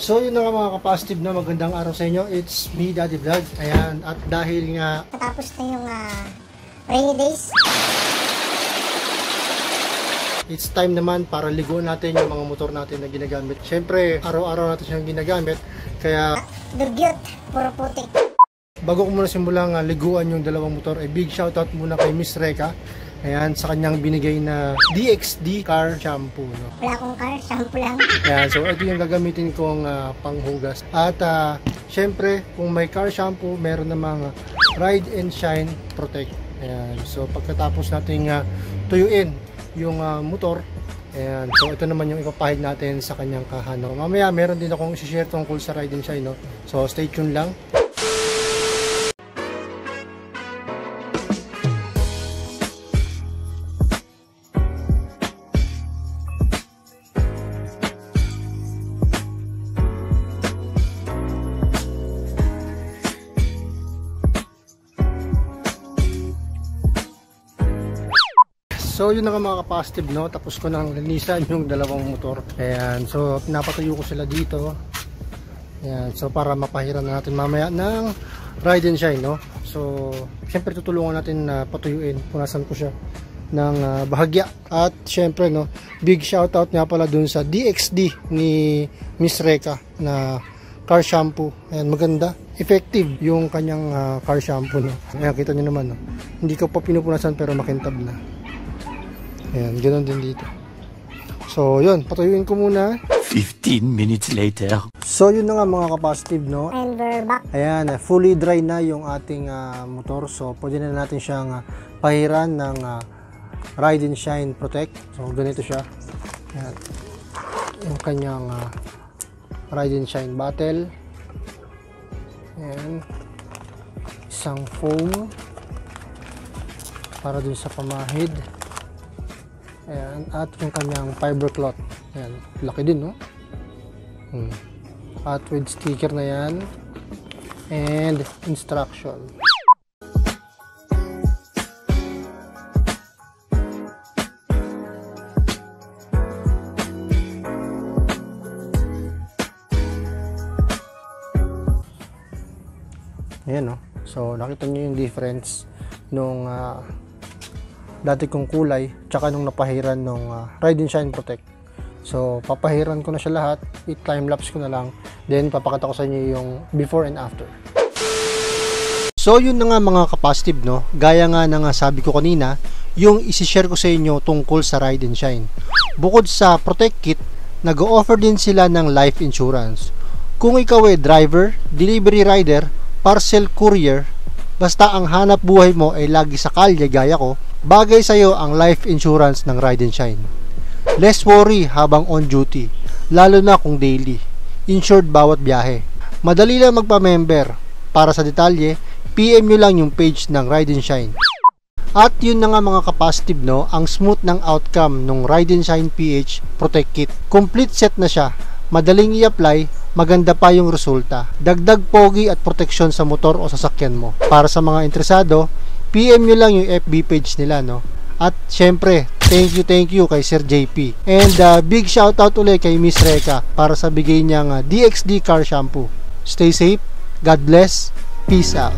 So yun na nga mga ka-positive na magandang araw sa inyo. It's me, Daddy Vlog. Ayan, at dahil nga natapos na yung rainy days, it's time naman para liguan natin yung mga motor natin na ginagamit. Siyempre, araw-araw natin siyang ginagamit. Kaya dugyot, puro putik. bago ko muna simulang liguan yung dalawang motor, big shoutout muna kay Miss Reka. Ayan, sa kanyang binigay na DXD car shampoo. No? Wala akong car, shampoo lang. Ayan, so ito yung gagamitin kong panghugas. At syempre, kung may car shampoo, meron namang Ride and Shine Protect. Ayan, so pagkatapos nating tuyuin yung motor, ayan, so ito naman yung ipapahid natin sa kanyang kahano. Mamaya meron din akong isi-share tungkol sa Ride and Shine, no? So stay tuned lang. So yun na nga mga ka-positive, no? Tapos ko nang linisan yung dalawang motor. Ayan, so pinapatuyo ko sila dito. Ayan, so para mapahiran na natin mamaya ng Ride and Shine, no? So syempre tutulungan natin na patuyuin. Punasan ko siya ng bahagya. At syempre, no, big shoutout nga pala dun sa DXD ni Miss Reka na car shampoo. Ayan, maganda. Effective yung kanyang car shampoo, no? Ayan, kita nyo naman, no? Hindi ko pa pinupunasan pero makintab na. Ayan, ganoon din dito. So, yun, patuyuin ko muna. 15 minutes later. So, yun na nga mga ka-positive, no? And we're back. Ayan, fully dry na yung ating motor. So, pwede na natin siyang pahiran ng Ride and Shine Protect. So, ganito siya. Ayan. Yung kanyang Ride and Shine bottle. Ayan. Isang foam para dun sa pamahid. Ayan, at yung kanyang fiber cloth. Ayan, laki din, no? At with sticker na yan. And instruction. Ayan, no? So, nakita nyo yung difference nung dati kong kulay tsaka nung napahiran nung Ride and Shine Protect. So papahiran ko na siya lahat, i-time lapse ko na lang, then papakita ko sa inyo yung before and after. So yun na nga mga ka-positive, no, gaya nga na nga sabi ko kanina, yung isi-share ko sa inyo tungkol sa Ride and Shine. Bukod sa Protect Kit, nag-o-offer din sila ng life insurance. Kung ikaw ay driver, delivery rider, parcel courier, basta ang hanap buhay mo ay lagi sa kalye gaya ko, bagay sa'yo ang life insurance ng Ride and Shine. Less worry habang on duty, lalo na kung daily. Insured bawat biyahe. Madali lang magpa-member. Para sa detalye, PM nyo lang yung page ng Ride and Shine. At yun na nga mga ka-positive, no, ang smooth ng outcome ng Ride and Shine PH Protect Kit. Complete set na siya. Madaling i-apply, maganda pa yung resulta. Dagdag pogi at proteksyon sa motor o sasakyan mo. Para sa mga interesado, PM nyo lang yung FB page nila, no? At syempre, thank you kay Sir JP. And big shoutout ulit kay Miss Reka para sa bigay niyang DXD car shampoo. Stay safe, God bless, peace out.